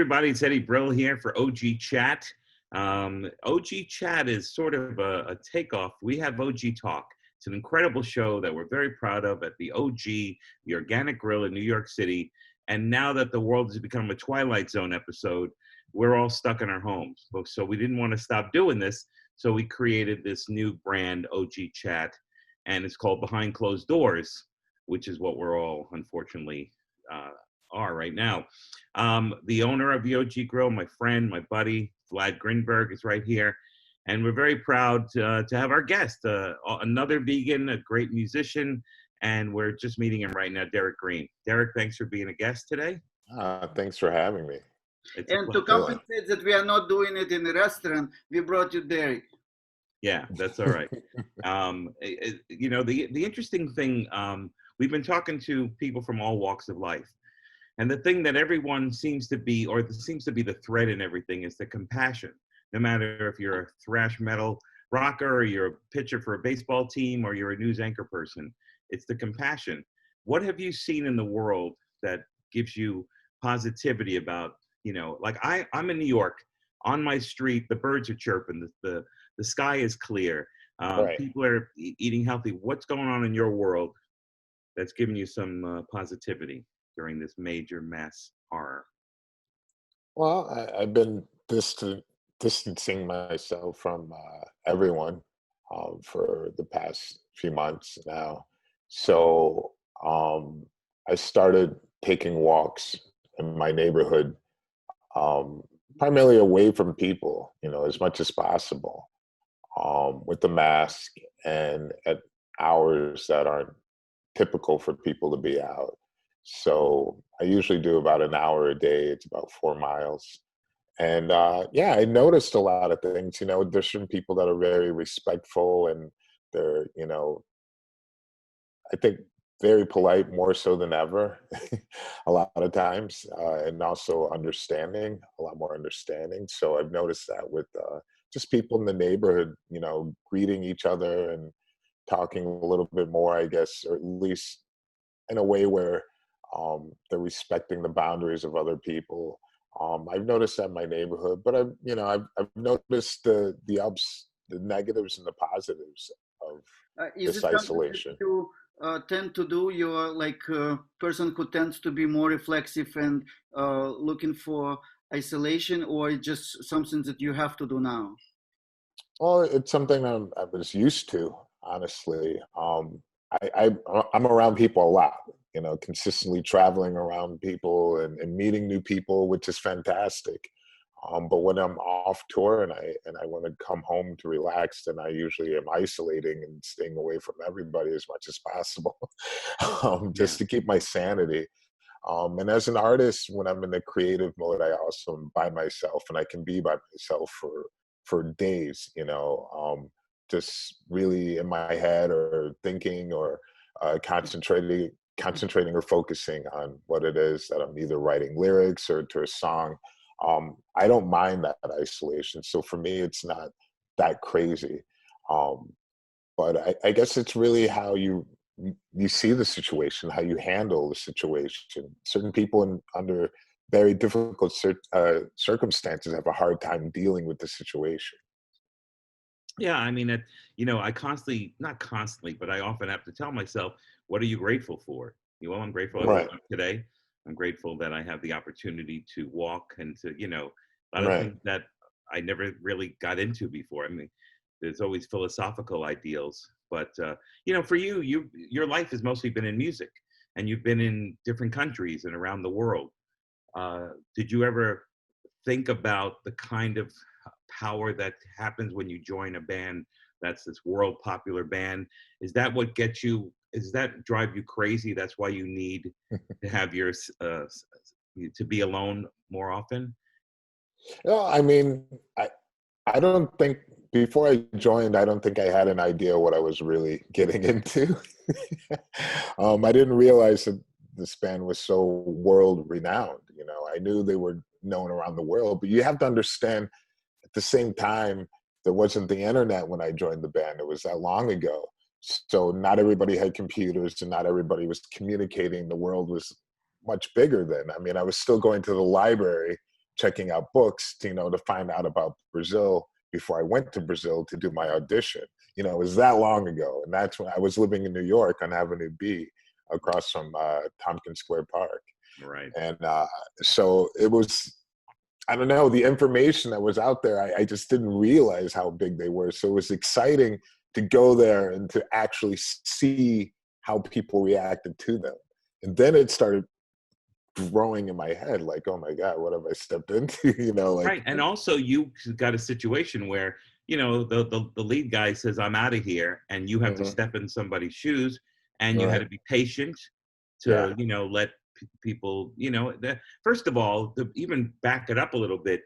everybody, it's Eddie Brill here for OG Chat. OG Chat is sort of a takeoff. We have OG Talk. It's an incredible show that we're very proud of at the OG, the Organic Grill in New York City. And now that the world has become a Twilight Zone episode, we're all stuck in our homes. So we didn't want to stop doing this. So we created this new brand, OG Chat, and it's called Behind Closed Doors, which is what we're all, unfortunately, are right now. The owner of the OG Grill, my friend, my buddy, Vlad Grinberg, is right here. And we're very proud to have our guest, another vegan, a great musician, and we're just meeting him right now, DERRICK GREEN. DERRICK, thanks for being a guest today. Thanks for having me. And to compensate that we are not doing it in a restaurant, we brought you DERRICK. Yeah, that's all right. You know, the interesting thing, we've been talking to people from all walks of life. And the thing that everyone seems to be, or seems to be the thread in everything, is the compassion. No matter if you're a thrash metal rocker, or you're a pitcher for a baseball team, or you're a news anchor person, it's the compassion. What have you seen in the world that gives you positivity about, you know, like I'm in New York, on my street, the birds are chirping, the sky is clear, right. People are eating healthy. What's going on in your world that's giving you some positivity during this major mass horror? Well, I've been distancing myself from everyone for the past few months now. So I started taking walks in my neighborhood, primarily away from people, you know, as much as possible, with the mask and at hours that aren't typical for people to be out. So I usually do about an hour a day. It's about 4 miles. And yeah, I noticed a lot of things. You know, there's certain people that are very respectful and they're, you know, I think very polite, more so than ever, a lot of times, and also understanding, a lot more understanding. So I've noticed that with just people in the neighborhood, you know, greeting each other and talking a little bit more, I guess, or at least in a way where they're respecting the boundaries of other people. I've noticed that in my neighborhood, but I've noticed the ups, the negatives, and the positives of this isolation. You tend to do? You're like a person who tends to be more reflexive and looking for isolation, or it's just something that you have to do now? Well, it's something I was used to, honestly. I'm around people a lot, you know, consistently traveling around people and meeting new people, which is fantastic. But when I'm off tour and I want to come home to relax, then I usually am isolating and staying away from everybody as much as possible, just to keep my sanity. And as an artist, when I'm in the creative mode, I also am by myself, and I can be by myself for days, you know, just really in my head or thinking or concentrating or focusing on what it is that I'm either writing lyrics or to a song. I don't mind that isolation. So for me, it's not that crazy. But I guess it's really how you see the situation, how you handle the situation. Certain people under very difficult circumstances have a hard time dealing with the situation. Yeah, I mean, you know, I constantly, not constantly, but I often have to tell myself, what are you grateful for? Well, I'm grateful I woke up today. I'm grateful that I have the opportunity to walk and to, you know, a lot of things that I never really got into before. I mean, there's always philosophical ideals, but, you know, for you, your life has mostly been in music, and you've been in different countries and around the world. Did you ever think about the kind of power that happens when you join a band that's this world popular band? Is that what gets you, does that drive you crazy? That's why you need to have your to be alone more often? No, I mean, I don't think, before I joined, I don't think I had an idea what I was really getting into. I didn't realize that this band was so world renowned. You know, I knew they were known around the world, but you have to understand, at the same time, there wasn't the internet when I joined the band. It was that long ago. So not everybody had computers and not everybody was communicating. The world was much bigger then. I mean, I was still going to the library checking out books, to, to find out about Brazil before I went to Brazil to do my audition. It was that long ago. And that's when I was living in New York on Avenue B across from Tompkins Square Park. Right. And so it was, I don't know, the information that was out there, I just didn't realize how big they were. So it was exciting to go there and to actually see how people reacted to them. And then it started growing in my head, like, oh my God, what have I stepped into? Like, right. And also you got a situation where, the lead guy says, I'm out of here, and you have to step in somebody's shoes, and you had to be patient to, let people, first of all, to even back it up a little bit,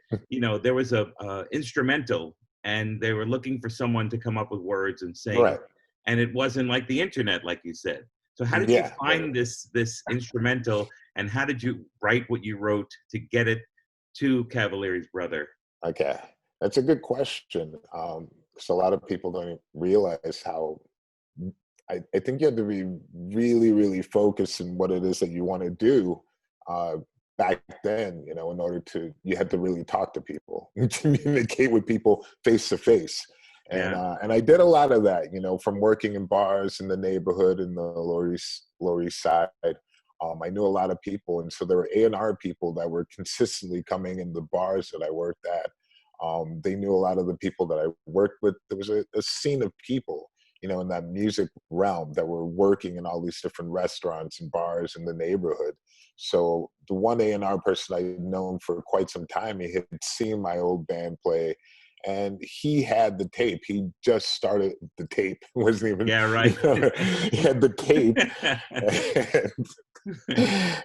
there was a instrumental, and they were looking for someone to come up with words and sing. Right. And it wasn't like the internet, like you said. So how did you find this instrumental, and how did you write what you wrote to get it to Cavalieri's brother? Okay, that's a good question. Because a lot of people don't realize how, I think you have to be really, really focused in what it is that you want to do. Back then, in order to, you had to really talk to people and communicate with people face to face. And I did a lot of that, from working in bars in the neighborhood in the Lower East Side. I knew a lot of people, and so there were A&R people that were consistently coming in the bars that I worked at. They knew a lot of the people that I worked with. There was a scene of people, in that music realm that were working in all these different restaurants and bars in the neighborhood. So the one A&R person I'd known for quite some time, he had seen my old band play, and he had the tape. He just started the tape. It wasn't even, yeah, right. He had the tape.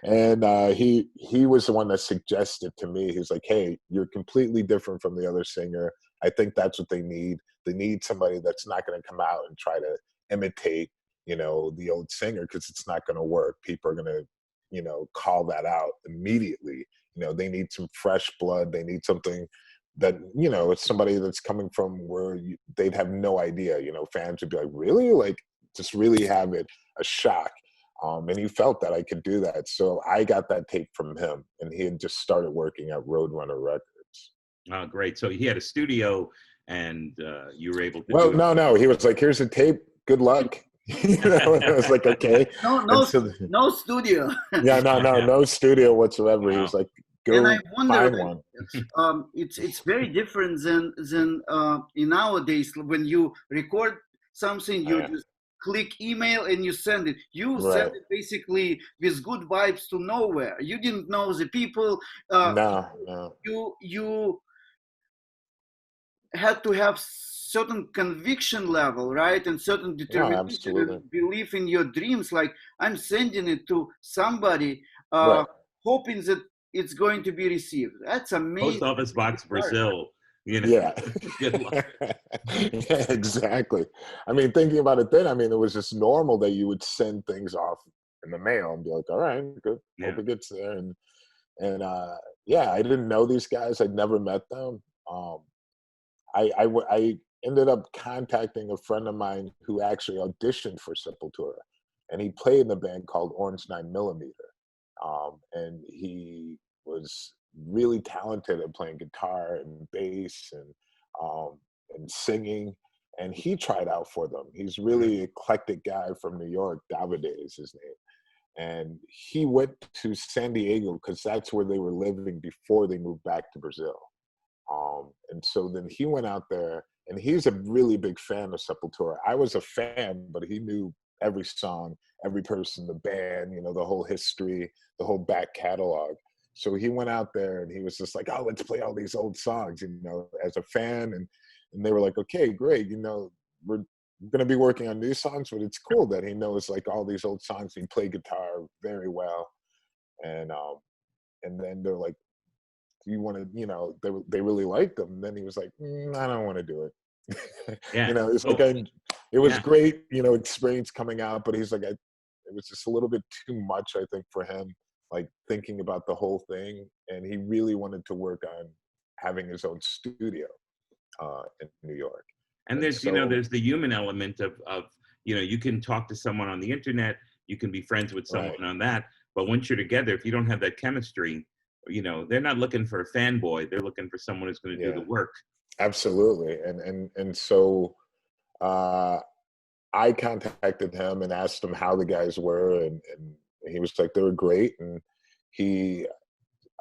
And he was the one that suggested to me, he's like, hey, you're completely different from the other singer. I think that's what they need. They need somebody that's not going to come out and try to imitate, the old singer, because it's not going to work. People are going to, call that out immediately. They need some fresh blood. They need something that, it's somebody that's coming from where they'd have no idea. Fans would be like, really? Like, just really have it a shock. And he felt that I could do that. So I got that tape from him, and he had just started working at Roadrunner Records. Oh, great. So he had a studio, and you were able to well, do it. No. He was like, here's the tape. Good luck. And I was like, okay. No studio. Yeah, no studio whatsoever. Wow. He was like, go and I wonder, find one. It's very different than in nowadays. When you record something, you just click email and you send it. You send it basically with good vibes to nowhere. You didn't know the people. No. You had to have certain conviction level, right? And certain determination and belief in your dreams. Like, I'm sending it to somebody, hoping that it's going to be received. That's amazing. Post Office Box, Brazil. Yeah. Good luck. Yeah, exactly. I mean, thinking about it then, it was just normal that you would send things off in the mail and be like, all right, good. Hope it gets there. And I didn't know these guys. I'd never met them. I ended up contacting a friend of mine who actually auditioned for Sepultura, and he played in a band called Orange 9mm. And he was really talented at playing guitar and bass and singing. And he tried out for them. He's really eclectic guy from New York. Davide is his name. And he went to San Diego because that's where they were living before they moved back to Brazil. And so then he went out there, and he's a really big fan of Sepultura. I was a fan, but he knew every song, every person, the band, the whole history, the whole back catalog. So he went out there and he was just like, oh, let's play all these old songs, as a fan. And they were like, okay, great. We're going to be working on new songs, but it's cool that he knows like all these old songs. He played guitar very well. And then they're like, do you want to, they really liked him. And then he was like, I don't want to do it. It's like, it was great, experience coming out, but he's like, it was just a little bit too much, I think, for him, like thinking about the whole thing. And he really wanted to work on having his own studio in New York. And there's, there's the human element of, you can talk to someone on the internet, you can be friends with someone on that, but once you're together, if you don't have that chemistry, you know, they're not looking for a fanboy. They're looking for someone who's going to do the work. Absolutely. And so I contacted him and asked him how the guys were, and he was like, they were great. And he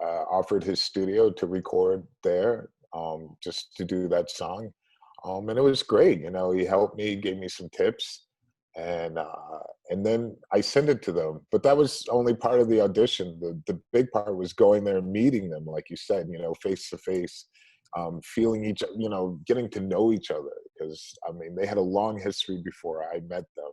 offered his studio to record there, just to do that song. And it was great. You know, he helped me, gave me some tips, and then I sent it to them. But that was only part of the audition. The big part was going there and meeting them, like you said, you know, face to face, feeling each, you know, getting to know each other. Because I mean, they had a long history before I met them,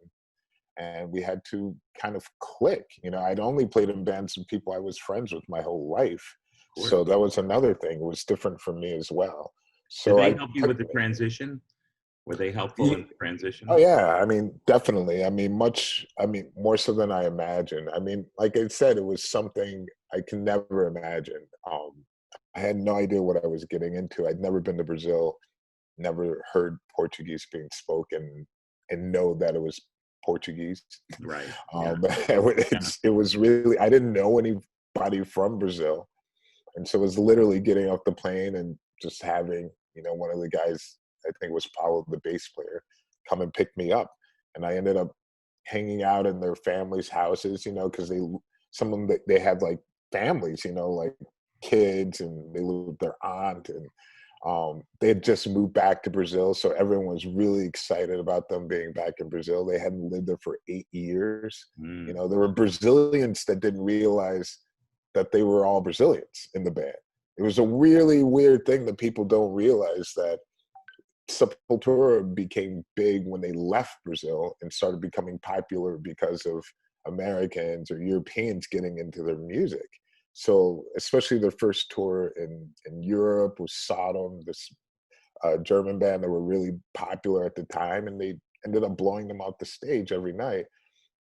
and we had to kind of click. You know, I'd only played in bands with people I was friends with my whole life, so that was another thing. It was different for me as well. So did they help you with the transition? Were they helpful in the transition? Oh yeah, I mean, definitely. I mean, more so than I imagined. I mean, like I said, it was something I can never imagine. I had no idea what I was getting into. I'd never been to Brazil, never heard Portuguese being spoken, and know that it was Portuguese. Right. It was really, I didn't know anybody from Brazil. And so it was literally getting off the plane and just having, you know, one of the guys, I think it was Paulo, the bass player, come and pick me up. And I ended up hanging out in their families' houses, you know, because some of them, they had like families, you know, like kids, and they lived with their aunt, and they had just moved back to Brazil. So everyone was really excited about them being back in Brazil. They hadn't lived there for 8 years. You know, there were Brazilians that didn't realize that they were all Brazilians in the band. It was a really weird thing that people don't realize, that Sepultura became big when they left Brazil and started becoming popular because of Americans or Europeans getting into their music. So especially their first tour in Europe was Sodom, this German band that were really popular at the time, and they ended up blowing them off the stage every night.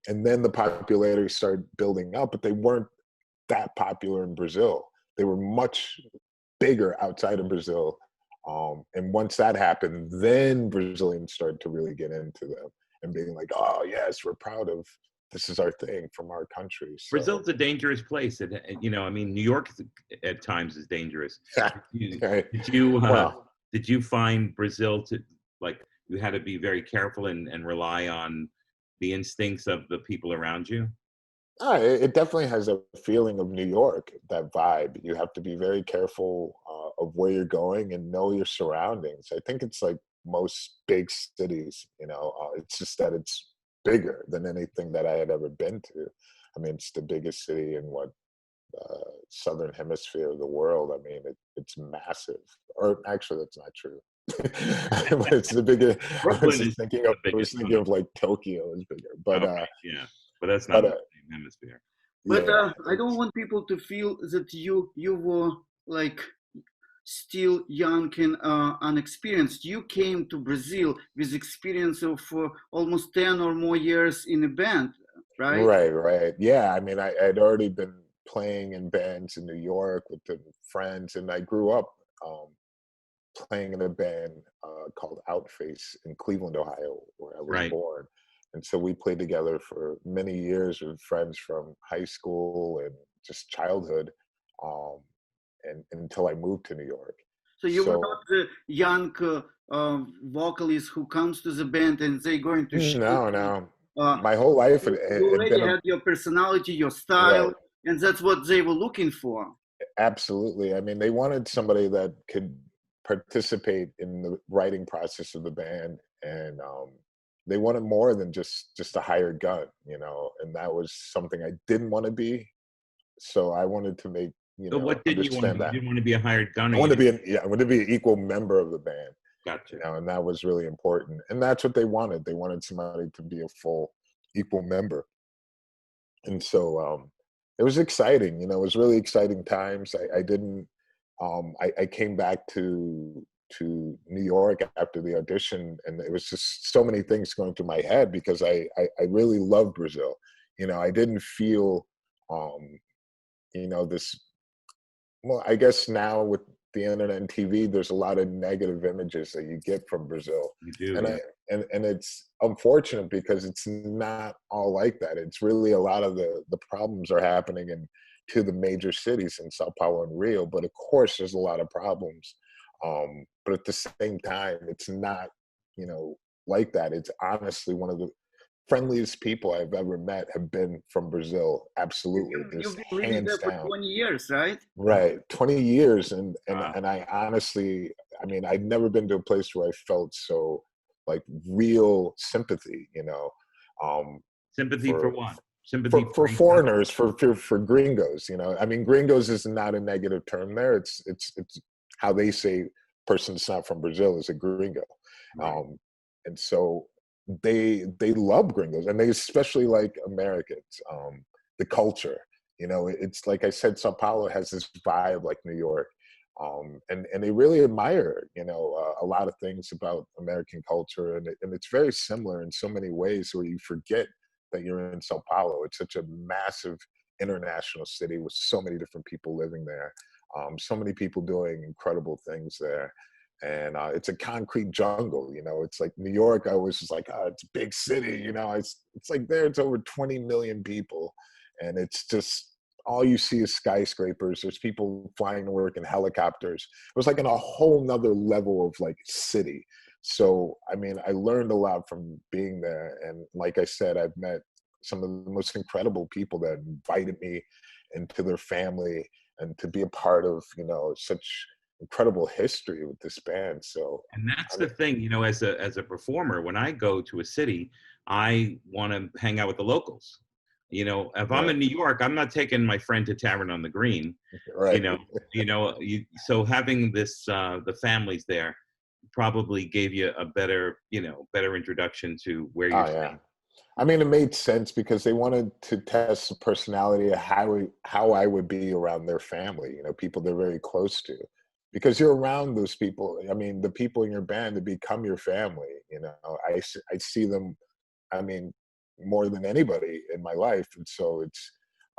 And then the popularity started building up, but they weren't that popular in Brazil. They were much bigger outside of Brazil. And once that happened, then Brazilians started to really get into them and being like, oh yes, we're proud of, this is our thing from our country. So, Brazil's a dangerous place. You know, I mean, New York at times is dangerous. Did you find Brazil to, like, you had to be very careful and rely on the instincts of the people around you? It definitely has a feeling of New York, that vibe. You have to be very careful of where you're going and know your surroundings. I think it's like most big cities, you know, it's just that it's bigger than anything that I had ever been to. I mean, it's the biggest city in southern hemisphere of the world. I mean, it's massive. Or actually, that's not true. But it's the biggest. I was thinking of like Tokyo is bigger, but yeah, but that's not the same hemisphere. But I don't want people to feel that you were like still young and unexperienced. You came to Brazil with experience of almost 10 or more years in a band, right? Right. Yeah, I mean, I'd already been playing in bands in New York with the friends, and I grew up playing in a band called Outface in Cleveland, Ohio, where I was born. And so we played together for many years with friends from high school and just childhood, and until I moved to New York. So you were not the young vocalist who comes to the band and they're going to show. No. My whole life, you already had your personality, your style, and that's what they were looking for. Absolutely. I mean, they wanted somebody that could participate in the writing process of the band, and they wanted more than just a hired gun, you know, and that was something I didn't want to be. So I wanted to make, you know, what did you want to be? You didn't want to be a hired gun? I wanted to be an equal member of the band. Gotcha. You know, and that was really important. And that's what they wanted. They wanted somebody to be a full equal member. And so it was exciting, you know, it was really exciting times. I came back to New York after the audition, and it was just so many things going through my head because I really love Brazil. You know, I didn't feel, you know, this, well, I guess now with the internet and TV, there's a lot of negative images that you get from Brazil. You do, and it's unfortunate because it's not all like that. It's really a lot of the problems are happening in to the major cities in Sao Paulo and Rio. But of course, there's a lot of problems. But at the same time, it's not, you know, like that. It's honestly one of the friendliest people I've ever met have been from Brazil. Absolutely, You've just been living there hands for down. 20 years, right? Right, 20 years, and Wow. and I honestly, I mean, I'd never been to a place where I felt so like real sympathy, you know, um, Sympathy for for what? Sympathy for for each other? foreigners, for gringos, you know. I mean, gringos is not a negative term there. It's how they say person that's not from Brazil is a gringo, Right. and so they love gringos, and they especially like Americans. The culture, you know, it's like I said, Sao Paulo has this vibe like New York, and they really admire, you know, a lot of things about American culture, and it's very similar in so many ways where you forget that you're in Sao Paulo. It's such a massive international city with so many different people living there, so many people doing incredible things there. And it's a concrete jungle, you know. It's like New York, I was just like, oh, it's a big city, you know. It's like there, it's over 20 million people. And it's just, all you see is skyscrapers. There's people flying to work in helicopters. It was like in a whole nother level of like city. So, I mean, I learned a lot from being there. And like I said, I've met some of the most incredible people that invited me into their family and to be a part of, you know, such incredible history with this band. So, And that's I the mean, thing, you know, as a performer, when I go to a city, I want to hang out with the locals. You know, if I'm right, in New York, I'm not taking my friend to Tavern on the Green. You right. know, so having this the families there probably gave you a better, you know, better introduction to where you're Oh, yeah. staying. I mean, it made sense because they wanted to test the personality of how I would be around their family, you know, people they're very close to. Because you're around those people. I mean, the people in your band to become your family, you know. I see them, I mean, more than anybody in my life. And so it's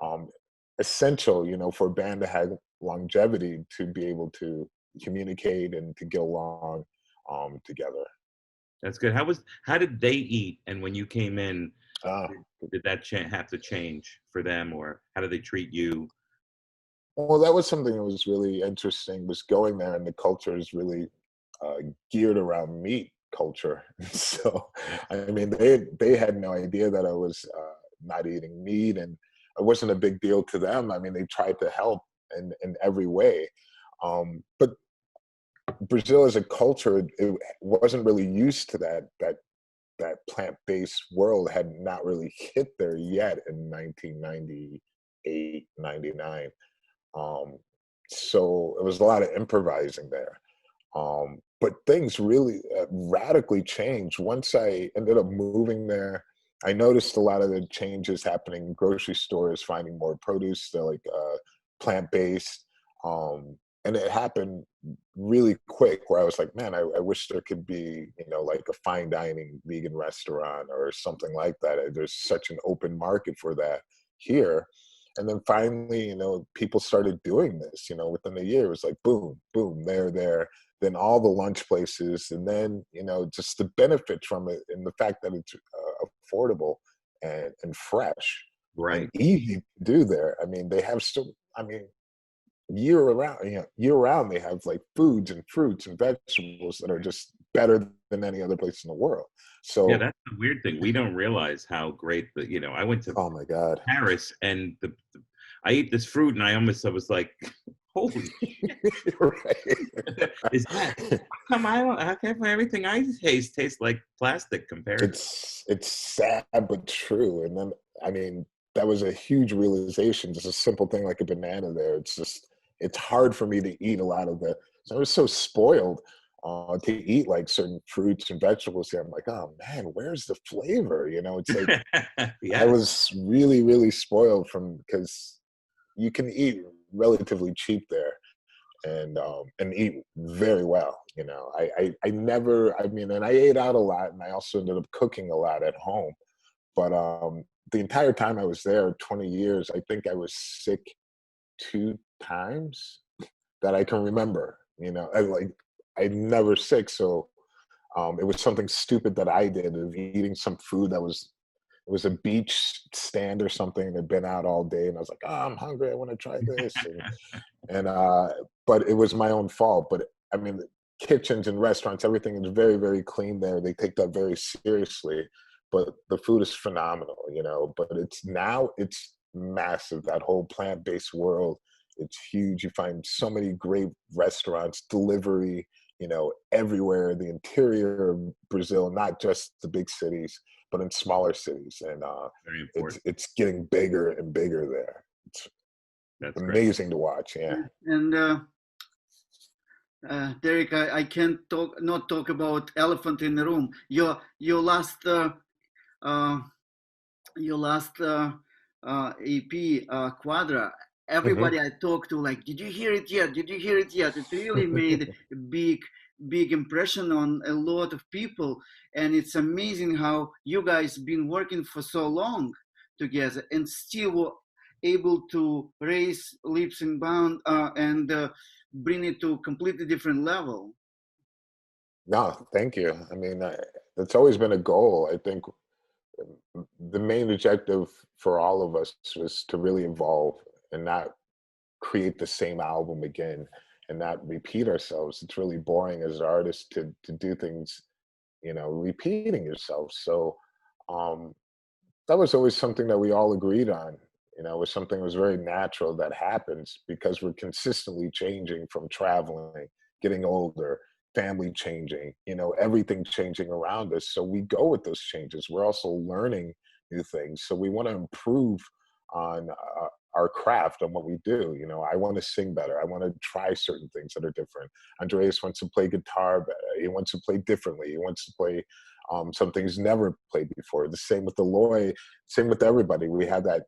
um, essential, you know, for a band to have longevity to be able to communicate and to get along together. That's good. How did they eat? And when you came in, Uh, did that have to change for them, or how did they treat you? Well, that was something that was really interesting, was going there, and the culture is really uh, geared around meat culture. So, I mean, they had no idea that I was not eating meat, and it wasn't a big deal to them. I mean, they tried to help in every way. But Brazil as a culture, it wasn't really used to that plant-based world, had not really hit there yet in 1998, 99. Um, so it was a lot of improvising there. But things really radically changed once I ended up moving there. I noticed a lot of the changes happening in grocery stores, finding more produce, they're like plant-based. And it happened really quick where I was like, man, I wish there could be, you know, like a fine dining vegan restaurant or something like that. There's such an open market for that here. And then finally, you know, people started doing this, you know, within a year. It was like, boom, boom, there. Then all the lunch places, and then, you know, just the benefits from it and the fact that it's affordable and fresh and Right. easy to do there. I mean, they have so, I mean, year around, you know, year round, they have like foods and fruits and vegetables that are just better than any other place in the world. Yeah, So, that's the weird thing. We don't realize how great the, you know, I went to oh my God. Paris and I ate this fruit and I was like, holy shit. Is that Right. how come I don't how come everything I taste tastes like plastic compared to It's sad but true. And then, I mean, that was a huge realization. Just a simple thing like a banana there. It's just, it's hard for me to eat a lot of the, so I was so spoiled to eat like certain fruits and vegetables here. I'm like, oh man, where's the flavor? You know, it's like I yes. was really, really spoiled from, because you can eat relatively cheap there and eat very well. You know, I never, I mean, and I ate out a lot, and I also ended up cooking a lot at home. But the entire time I was there, 20 years, I think I was sick 2 times that I can remember. You know, I'm never sick, so it was something stupid that I did of eating some food that was it was a beach stand or something. They'd been out all day, and I was like, "Oh, I'm hungry. I want to try this." And but it was my own fault. But I mean, kitchens and restaurants, everything is very, very clean there. They take that very seriously. But the food is phenomenal, you know. But it's massive. That whole plant-based world, it's huge. You find so many great restaurants, delivery, you know, everywhere. The interior of Brazil, not just the big cities, but in smaller cities, and Very important. it's getting bigger and bigger there. It's That's amazing to watch. Yeah. And Derrick, I can't not talk about elephant in the room. Your last EP, Quadra. Everybody I talked to, like, did you hear it yet? Did you hear it yet? It really made a big impression on a lot of people, and it's amazing how you guys been working for so long together and still were able to raise leaps and bounds and bring it to a completely different level. No, thank you. I mean, that's always been a goal. I think the main objective for all of us was to really evolve and not create the same album again and not repeat ourselves. It's really boring as an artist to do things, you know, repeating yourself. So that was always something that we all agreed on. You know, it was something that was very natural that happens because we're consistently changing from traveling, getting older, family changing, you know, everything changing around us. So we go with those changes. We're also learning new things. So we want to improve on our craft and what we do. You know, I want to sing better. I want to try certain things that are different. Andreas wants to play guitar better. He wants to play differently. He wants to play something he's never played before. The same with Eloy, same with everybody. We have that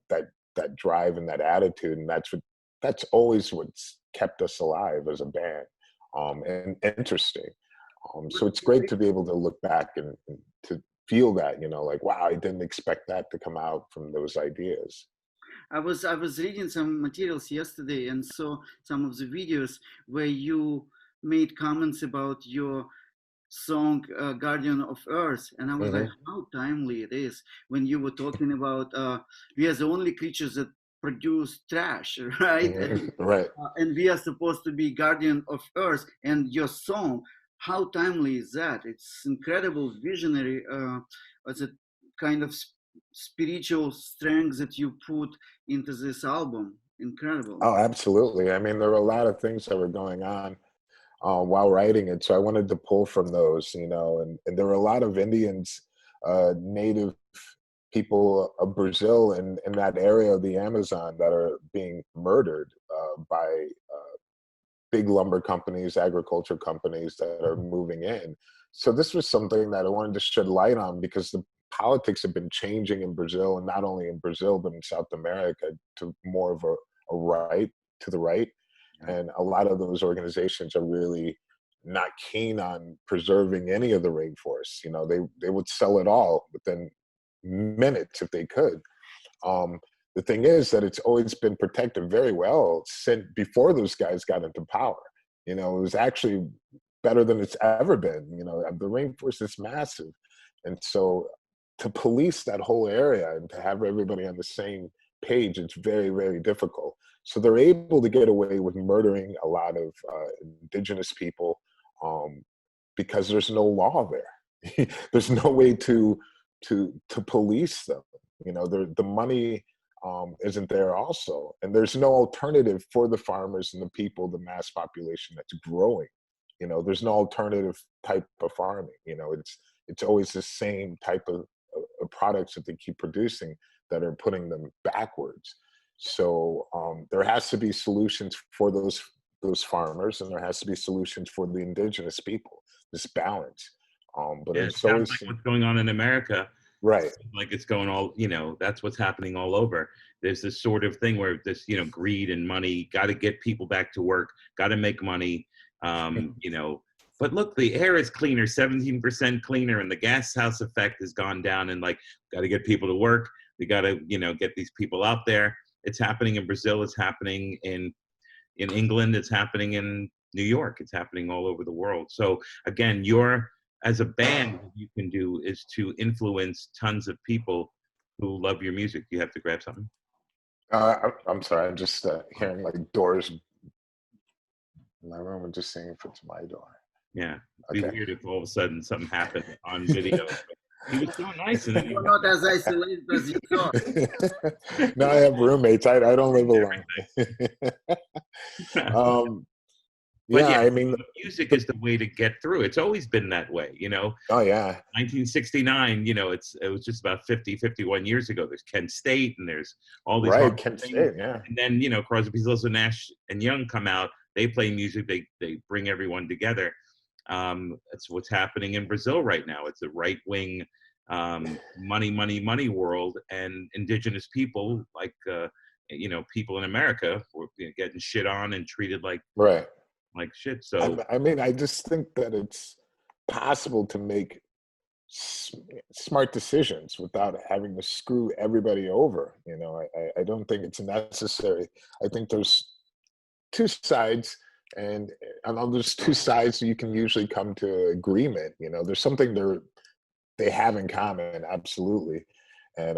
drive and that attitude, and that's always what's kept us alive as a band, and interesting. So it's great to be able to look back and to feel that, you know, like, wow, I didn't expect that to come out from those ideas. I was reading some materials yesterday and saw some of the videos where you made comments about your song Guardian of Earth, and I was like, how timely it is when you were talking about we are the only creatures that produce trash, right? Right. And we are supposed to be guardian of Earth, and your song, how timely is that? It's incredible visionary. It's a kind of spiritual strength that you put into this album. Incredible. Oh, absolutely. I mean, there were a lot of things that were going on while writing it. So I wanted to pull from those, you know, and there were a lot of Indians, native people of Brazil in that area of the Amazon that are being murdered by big lumber companies, agriculture companies that are moving in. So this was something that I wanted to shed light on because the politics have been changing in Brazil, and not only in Brazil, but in South America to more of a right, to the right. And a lot of those organizations are really not keen on preserving any of the rainforests. You know, they would sell it all within minutes if they could. The thing is that it's always been protected very well since before those guys got into power. You know, it was actually better than it's ever been. You know, the rainforest is massive. And so to police that whole area and to have everybody on the same page, it's very, very difficult. So they're able to get away with murdering a lot of indigenous people because there's no law there. There's no way to police them. You know, the money isn't there also, and there's no alternative for the farmers and the people, the mass population that's growing. You know, there's no alternative type of farming. You know, it's always the same type of products that they keep producing that are putting them backwards. So there has to be solutions for those farmers, and there has to be solutions for the indigenous people. This balance. But yeah, it sounds like what's going on in America. Right. Like it's going all, you know, that's what's happening all over. There's this sort of thing where this, you know, greed and money, got to get people back to work, got to make money, you know. But look, the air is cleaner, 17% cleaner, and the gas house effect has gone down, and like, got to get people to work. We got to, you know, get these people out there. It's happening in Brazil. It's happening in England. It's happening in New York. It's happening all over the world. So again, as a band, what you can do is to influence tons of people who love your music. You have to grab something. I'm sorry. I'm just hearing like doors in my room and just seeing if it's my door. Yeah, it'd be Okay. weird if all of a sudden something happened on video. He was so nice, and then You're not as isolated as you thought. No, I have roommates. I don't live alone. But Yeah, yeah, I mean, music is the way to get through. It's always been that way, you know. oh yeah, 1969, you know, it was just about 50, 51 years ago. There's Kent State, and there's all these right, hard Kent things. State, yeah. And then, you know, Crosby, Stills, and Nash and Young come out. They play music. They bring everyone together. That's what's happening in Brazil right now. It's a right-wing money world, and indigenous people, like you know, people in America, were getting shit on and treated like Right. shit. So I mean, I just think that it's possible to make smart decisions without having to screw everybody over. You know, I don't think it's necessary. I think there's two sides, and there's two sides you can usually come to agreement. You know, there's something they have in common, absolutely, and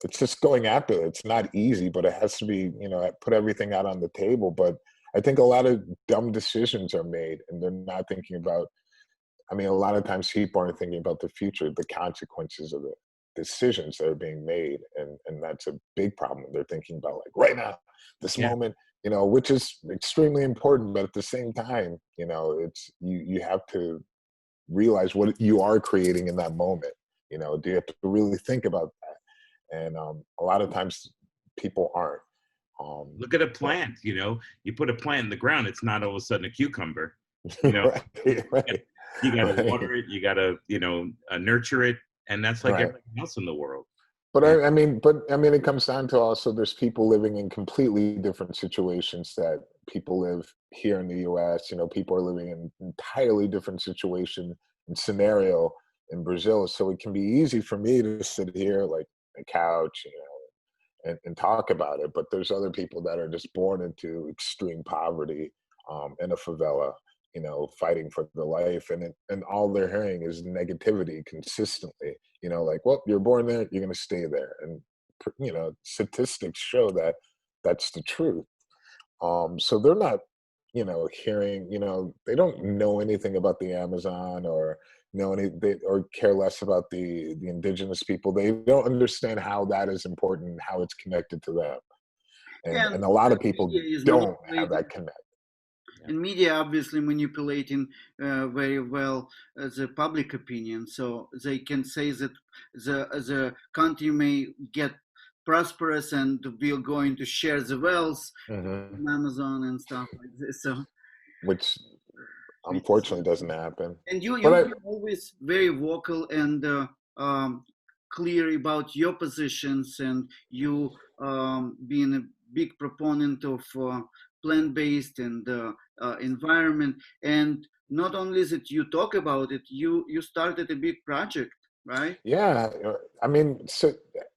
it's just going after it. It's not easy, but it has to be, you know, put everything out on the table. But I think a lot of dumb decisions are made, and they're not thinking about. I mean, a lot of times people aren't thinking about the future, the consequences of the decisions that are being made, and that's a big problem. They're thinking about like right now, this yeah, moment, you know, which is extremely important, but at the same time, you know, it's you have to realize what you are creating in that moment. You know, do you have to really think about that? And a lot of times people aren't. look at a But, plant. You know, you put a plant in the ground, it's not all of a sudden a cucumber. You know, right, you got to right, water it. You got to, you know, nurture it, and that's like right. everything else in the world. But Yeah, I mean, it comes down to also there's people living in completely different situations that people live here in the U.S. You know, people are living in entirely different situation and scenario in Brazil. So it can be easy for me to sit here like on a couch, you know, and talk about it. But there's other people that are just born into extreme poverty in a favela, you know, fighting for their life, and all they're hearing is negativity consistently. You know, like, well, you're born there, you're going to stay there, and you know, statistics show that that's the truth. So they're not, you know, hearing, you know, they don't know anything about the Amazon or or care less about the indigenous people. They don't understand how that is important, how it's connected to them, Yeah, and a lot of people media is don't have manipulating, that connect. and media obviously manipulating very well the public opinion, so they can say that the country may get prosperous and we're going to share the wealth Hmm. on Amazon and stuff like this. So, Which which is, unfortunately doesn't happen. and But you've been always very vocal and clear about your positions, and you being a big proponent of plant-based and environment. And not only that you talk about it, you started a big project, right? yeah, I mean, so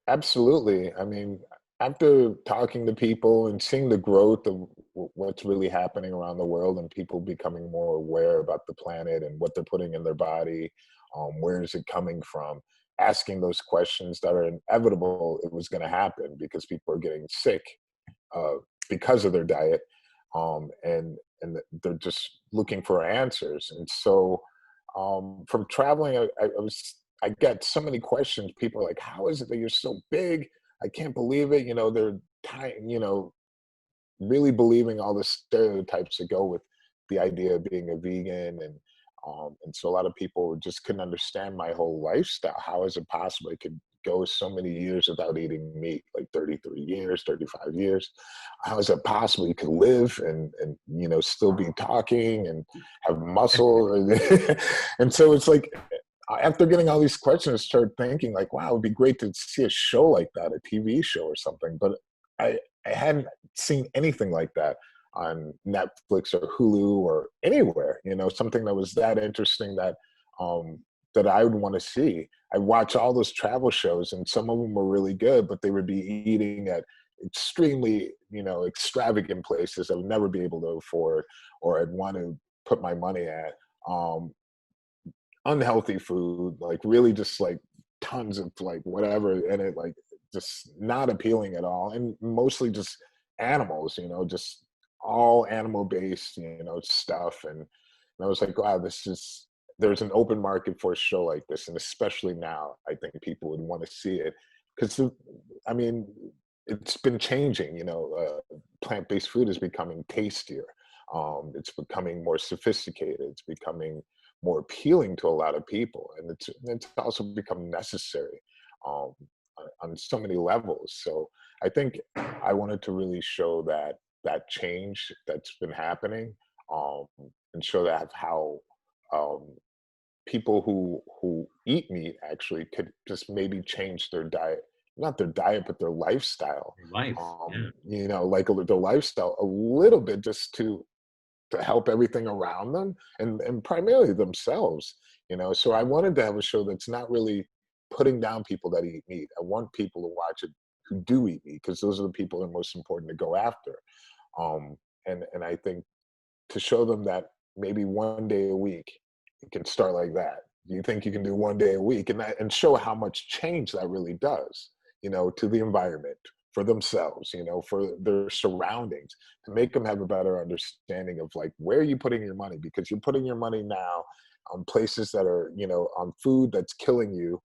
absolutely. I mean, after talking to people and seeing the growth of what's really happening around the world and people becoming more aware about the planet and what they're putting in their body, where is it coming from? Asking those questions that are inevitable, it was going to happen because people are getting sick uh, because of their diet, and they're just looking for answers. And so, from traveling, I get so many questions. People are like, "How is it that you're so big? I can't believe it." You know, they're you know, really believing all the stereotypes that go with the idea of being a vegan, and so a lot of people just couldn't understand my whole lifestyle. How is it possible I could go so many years without eating meat, like 33 years, 35 years? How is it possible you could live and you know, still be talking and have muscle? And so it's like, after getting all these questions, I started thinking like, wow, it'd be great to see a show like that, a TV show or something. But I hadn't seen anything like that on Netflix or Hulu or anywhere, you know, something that was that interesting that that I would want to see. I watch all those travel shows, and some of them were really good, but they would be eating at extremely, you know, extravagant places I would never be able to afford, or I'd want to put my money at. Unhealthy food, like really just like tons of like whatever in it, like just not appealing at all, and mostly just animals, you know, just all animal based, you know, stuff. And I was like, wow, there's an open market for a show like this, and especially now, I think people would want to see it because, I mean, it's been changing. You know, plant-based food is becoming tastier. It's becoming more sophisticated. It's becoming more appealing to a lot of people, and it's also become necessary on so many levels. So I think I wanted to really show that change that's been happening, and show that how um, people who eat meat actually could just maybe change their diet, not their diet, but their lifestyle. Life. Yeah. You know, like their lifestyle a little bit, just to help everything around them and primarily themselves. You know, so I wanted to have a show that's not really putting down people that eat meat. I want people to watch it who do eat meat, because those are the people that are most important to go after. And I think to show them that maybe one day a week it can start like that. You think you can do one day a week, and show how much change that really does, you know, to the environment, for themselves, you know, for their surroundings, to make them have a better understanding of like, where are you putting your money? Because you're putting your money now on places that are, you know, on food that's killing you,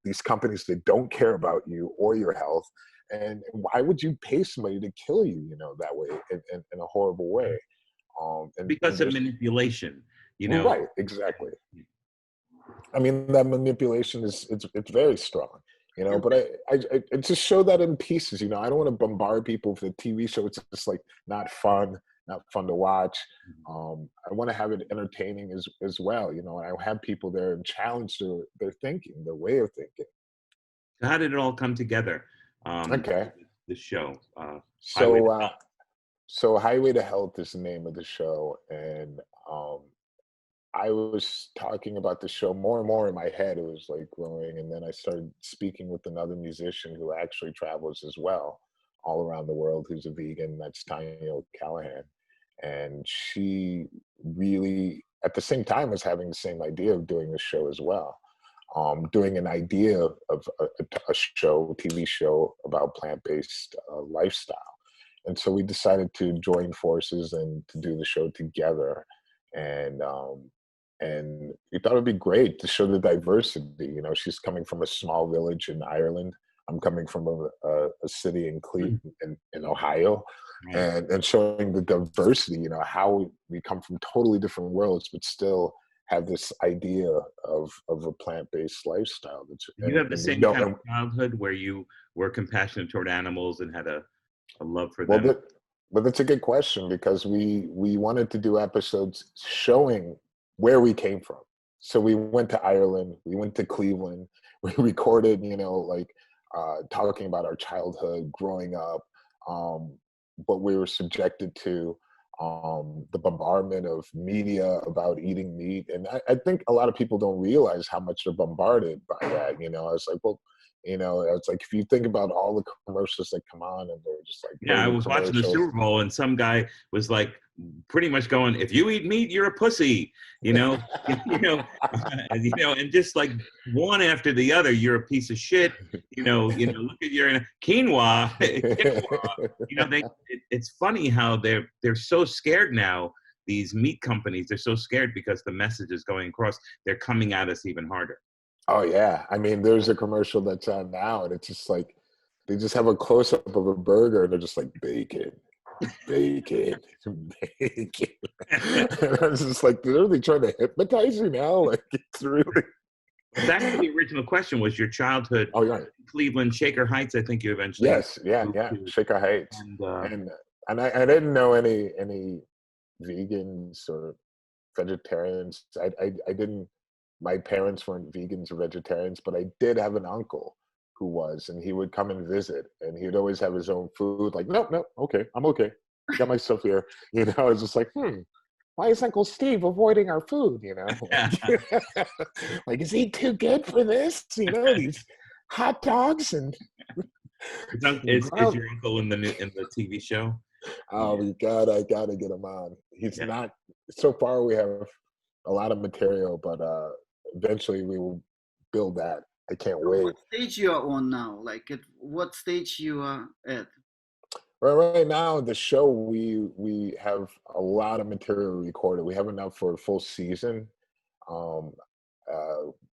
these companies that don't care about you or your health. And why would you pay somebody to kill you, you know, that way, in a horrible way? Because of manipulation, you know. Right, exactly. I mean, that manipulation it's very strong, you know. But I just show that in pieces, you know. I don't want to bombard people with a TV show. It's just like not fun to watch. I want to have it entertaining as well, you know. And I have people there and challenge their thinking, their way of thinking. How did it all come together? Okay. The show. So Highway to Health is the name of the show, and I was talking about the show more and more in my head. It was like growing, and then I started speaking with another musician who actually travels as well, all around the world, who's a vegan. That's Tanya O'Callahan, and she really, at the same time, was having the same idea of doing the show as well. Doing an idea of a show, TV show about plant-based lifestyle. And so we decided to join forces and to do the show together. And we thought it'd be great to show the diversity. You know, she's coming from a small village in Ireland. I'm coming from a city in Cleveland, in Ohio, and showing the diversity. You know, how we come from totally different worlds, but still have this idea of a plant-based lifestyle. You have the same kind of childhood where you were compassionate toward animals and had a love for them. Well, that's a good question, because we wanted to do episodes showing where we came from. So we went to Ireland, we went to Cleveland, we recorded, you know, like talking about our childhood, growing up, what we were subjected to, the bombardment of media about eating meat. And I think a lot of people don't realize how much they're bombarded by that. You know, I was like, well, you know, it's like, if you think about all the commercials that come on, and they're just like, yeah, I was watching the Super Bowl, and some guy was like, pretty much going, if you eat meat, you're a pussy, you know, you know, and just like one after the other, you're a piece of shit, you know, look at your quinoa, you know, it's funny how they're so scared now. These meat companies, they're so scared because the message is going across. They're coming at us even harder. Oh yeah, I mean, there's a commercial that's on now, and it's just like, they just have a close-up of a burger, and they're just like, bacon, bacon, bacon. And I was just like, they're really trying to hypnotize you now? Like, it's really... Back to the original question, was your childhood Cleveland, Shaker Heights, I think you eventually... Yes, yeah, Shaker Heights. And I didn't know any vegans or vegetarians. I didn't... My parents weren't vegans or vegetarians, but I did have an uncle who was, and he would come and visit, and he'd always have his own food. Like, no, okay, I'm okay. I got my stuff here. You know, I was just like, why is Uncle Steve avoiding our food? You know, like, is he too good for this? You know, these hot dogs and. Is your uncle in the TV show? Oh, I gotta get him on. He's not. So far, we have a lot of material, but eventually we will build that I can't So wait. what stage you are on now? Like at what stage you are at? Right now, the show we have a lot of material recorded. We have enough for a full season, um,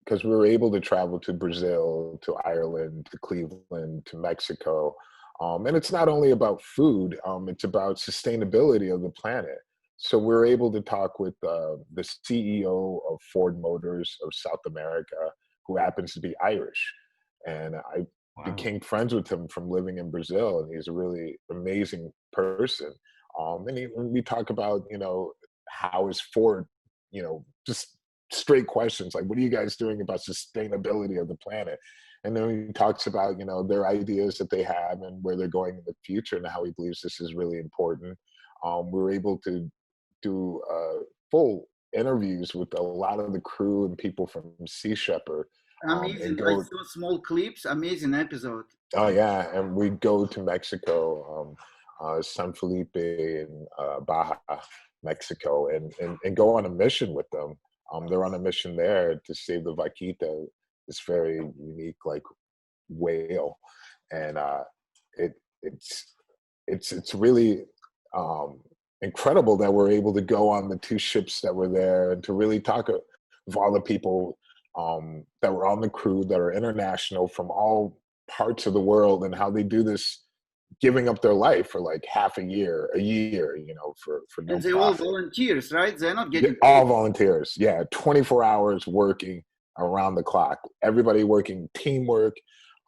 because we were able to travel to Brazil, to Ireland, to Cleveland, to Mexico, and it's not only about food. It's about sustainability of the planet. So we're able to talk with the CEO of Ford Motors of South America, who happens to be Irish, and I Wow. became friends with him from living in Brazil, and he's a really amazing person. And we talk about, how is Ford, just straight questions like, what are you guys doing about sustainability of the planet? And then he talks about, their ideas that they have and where they're going in the future and how he believes this is really important. We're able to do full interviews with a lot of the crew and people from Sea Shepherd, and Amazing. I go. saw small clips. Amazing episode. Oh yeah, and we go to Mexico, San Felipe and Baja, Mexico, and go on a mission with them. They're on a mission there to save the vaquita, this very unique like whale, and it it's it's really incredible that we're able to go on the two ships that were there and to really talk with all the people that were on the crew that are international from all parts of the world and how they do this, giving up their life for like half a year, for And no they all profit. volunteers, right? They're not They're getting all paid. volunteers. Yeah, 24 hours working around the clock. Everybody working, teamwork,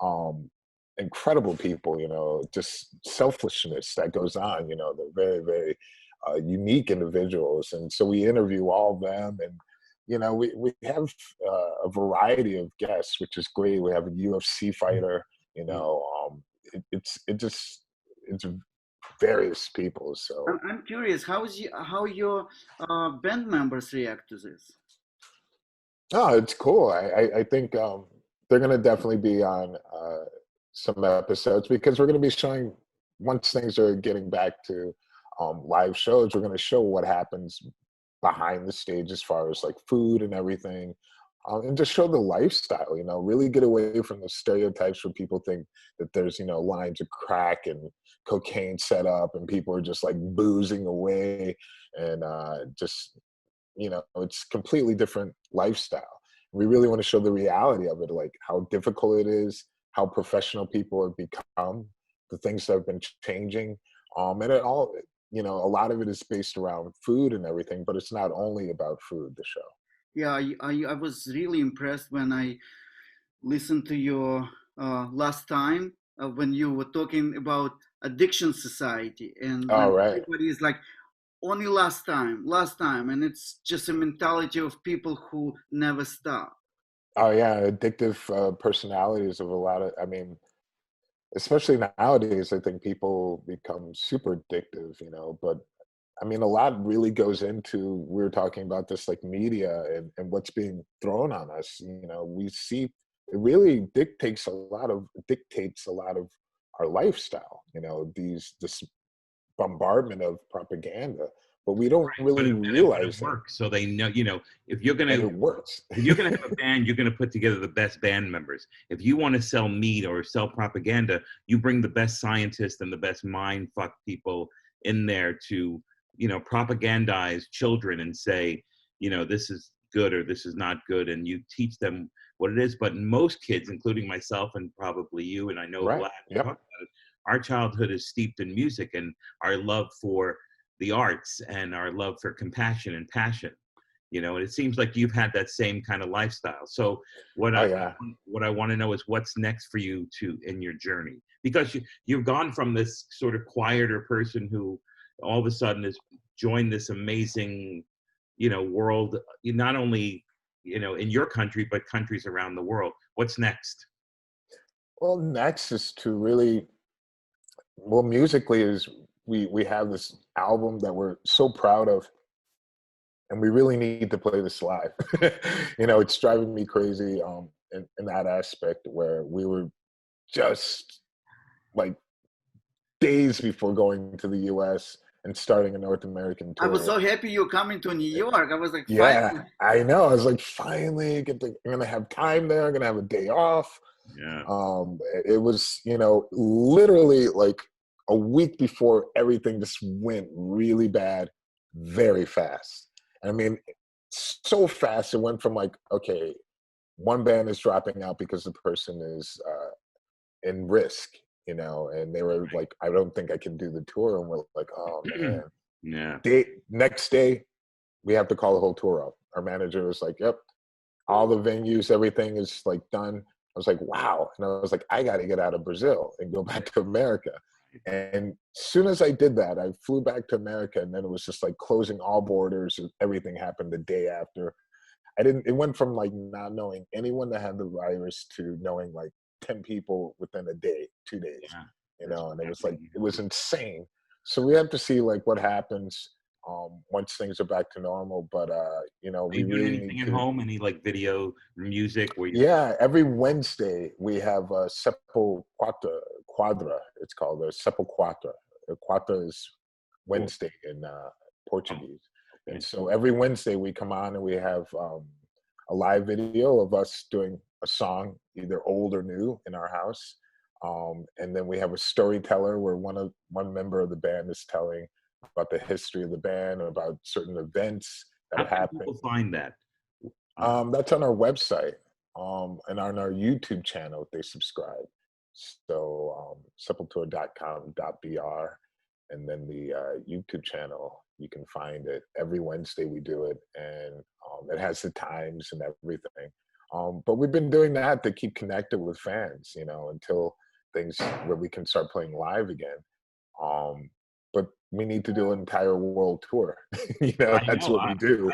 um, incredible people, just selflessness that goes on, they're very, very unique individuals. And so we interview all of them, and, we have a variety of guests, which is great. We have a UFC fighter, Yeah. it's various people. So I'm curious, how your band members react to this? oh, it's cool. I think they're going to definitely be on some episodes because we're going to be showing, once things are getting back to live shows, we're going to show what happens behind the stage as far as like food and everything. And just show the lifestyle, really get away from the stereotypes where people think that there's, lines of crack and cocaine set up and people are just like boozing away and just it's completely different lifestyle. We really want to show the reality of it, like how difficult it is, how professional people have become, the things that have been changing. And it all, a lot of it is based around food and everything, but it's not only about food, the show. Yeah, I was really impressed when I listened to your last time when you were talking about addiction society, and when All right. everybody is like, only last time, and it's just a mentality of people who never stop. Oh yeah, addictive personalities of a lot of, I mean, especially nowadays, I think people become super addictive, but I mean, a lot really goes into, we were talking about this like media and what's being thrown on us. We see it really dictates a lot of our lifestyle, this bombardment of propaganda, but we don't But really it realize it, works. So they know, if you're and gonna it works. if you're going to have a band, you're going to put together the best band members. If you want to sell meat or sell propaganda, you bring the best scientists and the best mind fuck people in there to, propagandize children and say, this is good or this is not good. And you teach them what it is. But most kids, including myself and probably you, and I know Right. Vlad, we Yep. talk about it, our childhood is steeped in music and our love for the arts and our love for compassion and passion. And it seems like you've had that same kind of lifestyle. So what Oh I yeah. what I want to know is what's next for you in your journey, because you've gone from this sort of quieter person who all of a sudden has joined this amazing, world, not only, in your country, but countries around the world. What's next? Well, next is to really, well, musically is we have this album that we're so proud of, and we really need to play this live. It's driving me crazy in that aspect where we were just like days before going to the US. and starting a North American I was tour. so happy you're coming to New York. I was like, Yeah, finally. I know. I was like, finally, I'm gonna have time there. I'm gonna have a day off. Yeah. It was, you know, literally like a week before everything just went really bad, very fast. I mean, so fast. It went from like, okay, one band is dropping out because the person is in risk, you know, and they were like, I don't think I can do the tour. And we're like, oh man. Yeah. Next day, we have to call the whole tour off. Our manager was like, yep, all the venues, everything is like done. I was like, wow. And I was like, I got to get out of Brazil and go back to America. And as soon as I did that, I flew back to America, and then it was just like closing all borders, and everything happened the day after. It went from like not knowing anyone that had the virus to knowing like 10 people within a day, 2 days, Yeah. you know, and it was like, it was insane. So we have to see like what happens once things are back to normal. But you know, Are we you doing really anything need at to. home? Any like video, music? Where you? Yeah, every Wednesday we have Sepultura Quadra. It's called Sepultura. Quadra is Wednesday in Portuguese. Okay. And so every Wednesday we come on and we have a live video of us doing a song, either old or new, in our house. And then we have a storyteller where one member of the band is telling about the history of the band, about certain events that How have can happened. people find that? That's on our website and on our YouTube channel if they subscribe. So sepultura.com.br, and then the YouTube channel, you can find it. Every Wednesday we do it, and it has the times and everything. But we've been doing that to keep connected with fans, you know, until things where we can start playing live again. But we need to do an entire world tour. You know, I that's know. what we do.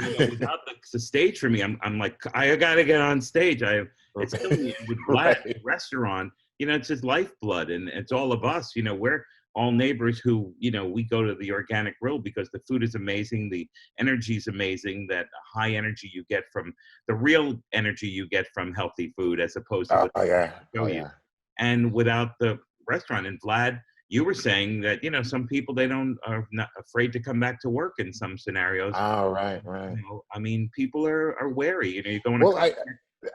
You know, without the stage for me, I'm like, I got to get on stage. It's killing me. And with Vlad, the Right. restaurant, you know, it's his lifeblood, and it's all of us. You know, we're all neighbors who, you know, we go to the organic grill because the food is amazing, the energy is amazing. That high energy you get from the real energy you get from healthy food, as opposed to what Oh they yeah. show Oh you. yeah. And without the restaurant, and Vlad, you were saying that, you know, some people, they are not afraid to come back to work in some scenarios. Oh right, right. You know, I mean, people are wary. You know, you go in a Well, concert,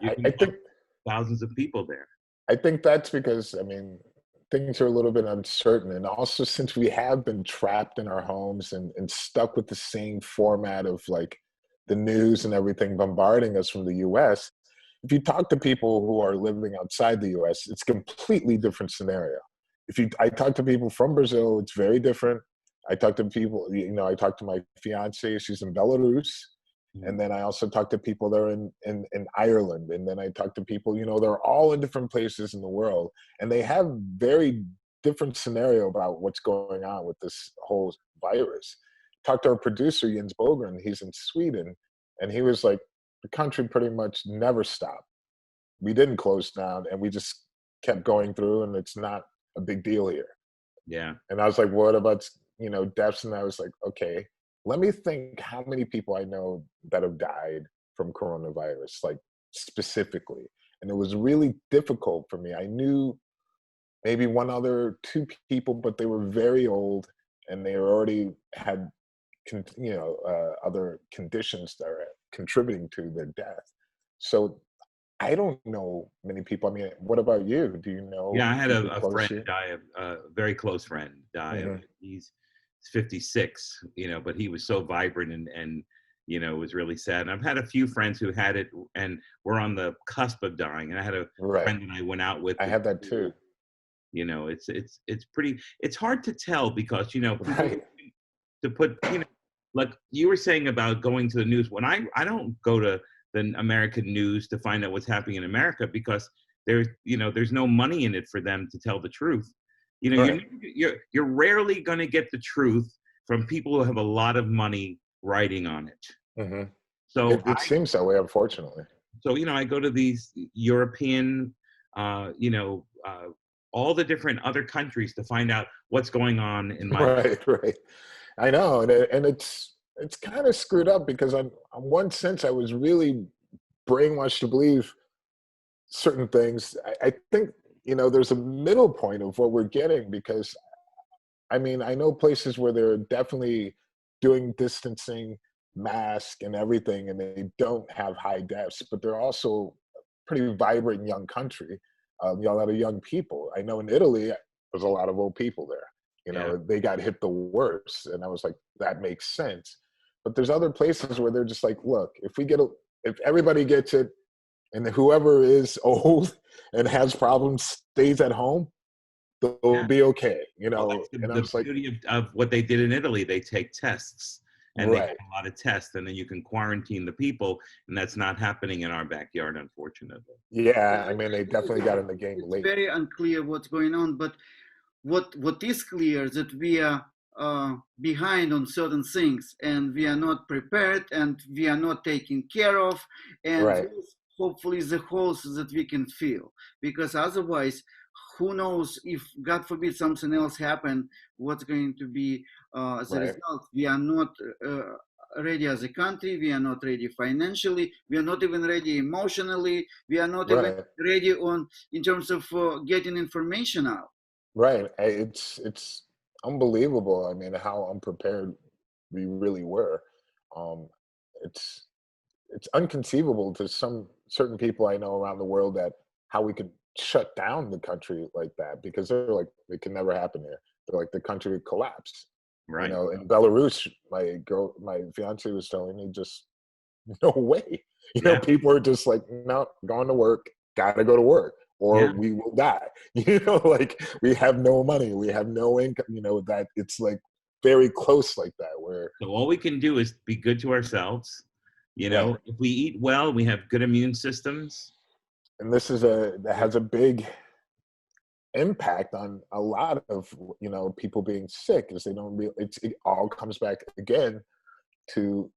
you I can have think thousands of people there. that's because, I mean, things are a little bit uncertain, and also since we have been trapped in our homes and stuck with the same format of like the news and everything bombarding us from the U.S. If you talk to people who are living outside the U.S., it's a completely different scenario. I talk to people from Brazil, it's very different. I talk to people, you know, I talk to my fiance, she's in Belarus. And then I also talk to people that are in Ireland. And then I talk to people, you know, they're all in different places in the world. And they have very different scenario about what's going on with this whole virus. Talked to our producer, Jens Bogren, he's in Sweden. And he was like, the country pretty much never stopped. We didn't close down, and we just kept going through, and it's not a big deal here. Yeah. And I was like, what about, you know, deaths? And I was like, okay, let me think how many people I know that have died from coronavirus, like specifically. And it was really difficult for me. I knew maybe two people, but they were very old, and they already had, you know, other conditions that are contributing to their death. So I don't know many people. I mean, what about you? Do you know Yeah, I had people a close friend to you? die of a very close friend die of Mhm. it. He's 56, you know, but he was so vibrant and you know, it was really sad. And I've had a few friends who had it and were on the cusp of dying. And I had a Right. friend that I went out with, I had that too. you know, it's pretty, it's hard to tell because, you know, people Right. to put, you know, like you were saying about going to the news. When I don't go to the American news to find out what's happening in America because there's, you know, there's no money in it for them to tell the truth. You know, Right. you're rarely going to get the truth from people who have a lot of money writing on it. Hmm. So It seems that way, unfortunately. so you know, I go to these European, you know, all the different other countries to find out what's going on in my. Right. Right. I know, and it's kind of screwed up because on one sense I was really brainwashed to believe certain things. I think, you know, there's a middle point of what we're getting because I mean, I know places where they're definitely doing distancing, mask and everything, and they don't have high deaths, but they're also a pretty vibrant young country. You know, a lot of young people. I know in Italy, there's a lot of old people there. You Yeah. know, they got hit the worst, and I was like, that makes sense. But there's other places where they're just like, look, if everybody gets it, and whoever is old and has problems stays at home, they'll Yeah. be okay, you Well, know. that's And I the was like, beauty of what they did in Italy. They take tests, and they have right, a lot of tests, and then you can quarantine the people, and that's not happening in our backyard, unfortunately. yeah. Yeah, I mean, they definitely got in the game it's late. very unclear what's going on, but what is clear is that we are behind on certain things, and we are not prepared, and we are not taken care of, and Right, this hopefully the holes that we can fill, because otherwise, who knows, if God forbid something else happen, what's going to be the right, result. We are not ready as a country, we are not ready financially, we are not even ready emotionally, we are not even right, ready on in terms of getting information out. right. It's unbelievable. I mean, how unprepared we really were. Um, it's it's unconceivable to some certain people I know around the world that how we could shut down the country like that, because they're like, it can never happen here. They're like, the country would collapse. You Right. know, in Belarus, my fiance was telling me, just no way. You know, Yeah. people are just like, no, going to work, gotta go to work, or Yeah. we will die. You know, like we have no money, we have no income. You know, that it's like very close like that. Where So all we can do is be good to ourselves. You right, know, if we eat well, we have good immune systems. and this is that has a big impact on a lot of, you know, people being sick, is they don't real it all comes back again to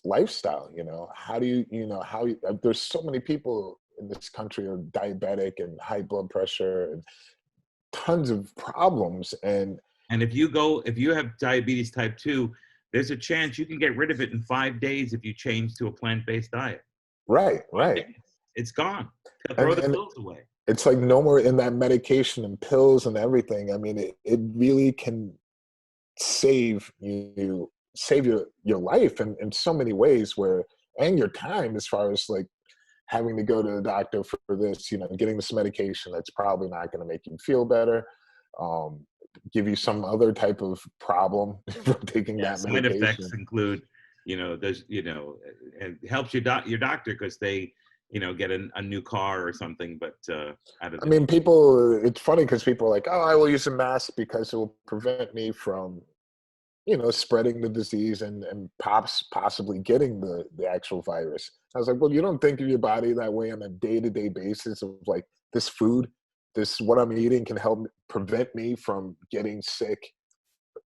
lifestyle. You know, how do you know how you, there's so many people in this country are diabetic and high blood pressure and tons of problems. And And if you have diabetes type 2, there's a chance you can get rid of it in 5 days if you change to a plant-based diet. right, 5 days. right. It's gone. They'll throw the And pills away. it's like no more in that medication and pills and everything. I mean, it really can save your life in so many ways, where, and your time, as far as like having to go to the doctor for this, you know, getting this medication that's probably not going to make you feel better, um, give you some other type of problem from taking Yeah, that side effects medication. include, it helps your doctor because they, get a new car or something, but out of I the mean, people, it's funny because people are like, oh, I will use a mask because it will prevent me from, you know, spreading the disease and possibly getting the actual virus. I was like, well, you don't think of your body that way on a day-to-day basis of like, this food, this what I'm eating can help prevent me from getting sick,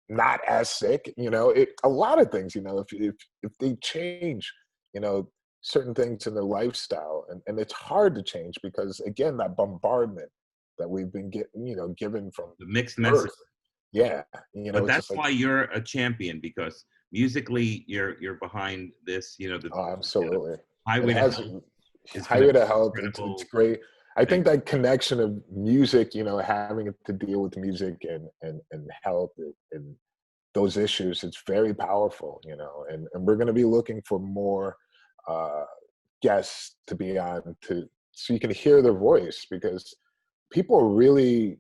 not as sick, you know, a lot of things, you know, if they change, you know, certain things in their lifestyle, and it's hard to change because again, that bombardment that we've been getting, you know, given from the mixed message. birth. Yeah, you know, But it's just that's like, why you're a champion, because musically you're behind this. oh, The absolutely. It Highway to has Hell is going to highway be to health. It's incredible. great. I And think that connection of music, you know, having to deal with music and health and those issues, it's very powerful, you know. And we're going to be looking for more uh, guests to be on to so you can hear their voice, because people are really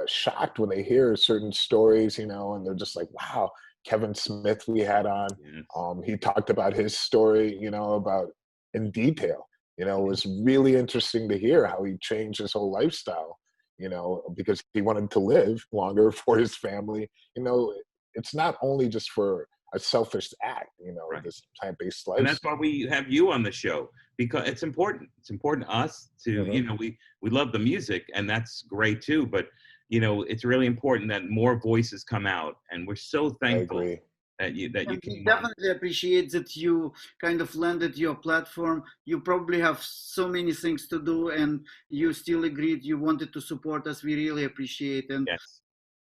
shocked when they hear certain stories, you know, and they're just like, wow, Kevin Smith we had on. yes. He talked about his story, you know, about in detail. You know, it was really interesting to hear how he changed his whole lifestyle, you know, because he wanted to live longer for his family. You know, it's not only just for a selfish act, you know, Right. this plant-based And that's why lifestyle. we have you on the show, because it's important. It's important to us to, Hmm. we love the music, and that's great too. But, it's really important that more voices come out. And we're so I thankful agree. that you And we came on. definitely appreciate that you kind of landed your platform. You probably have so many things to do, and you still agreed you wanted to support us. We really appreciate, and Yes.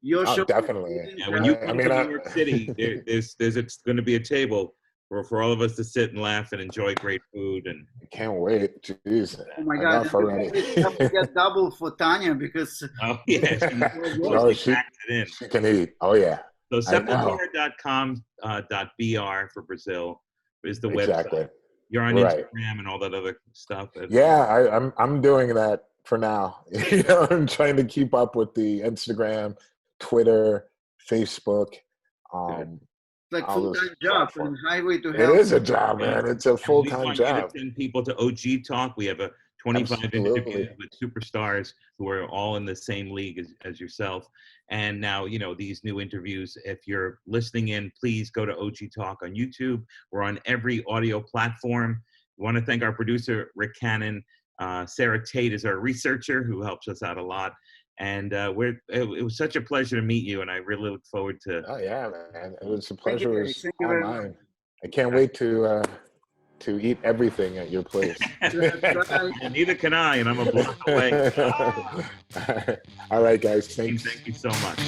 your Oh, show definitely. is Yeah. When you incredible. come I to mean, New York City, there's going to be a table for all of us to sit and laugh and enjoy great food. And can't wait. Jeez. Oh my God! We have to get double for Tanya because she can eat. Oh yeah. So sepultura.com.br for Brazil is the website. You're on Instagram and all that other stuff. Yeah, I'm doing that for now. You know, I'm trying to keep up with the Instagram, Twitter, Facebook. Like full-time job from highway to hell. It is a job, man. It's a full-time job. We want you to send people to OG Talk. We have 25 interviews with superstars who are all in the same league as yourself. And now, you know, these new interviews, if you're listening in, please go to OG Talk on YouTube. We're on every audio platform. We want to thank our producer, Rick Cannon. Sarah Tate is our researcher who helps us out a lot. And it was such a pleasure to meet you, and I really look forward to. Oh yeah, man! It was a pleasure. It was all mine. I can't wait to eat everything at your place. And neither can I, and I'm a block away. All right, guys. Thanks. Thank you so much.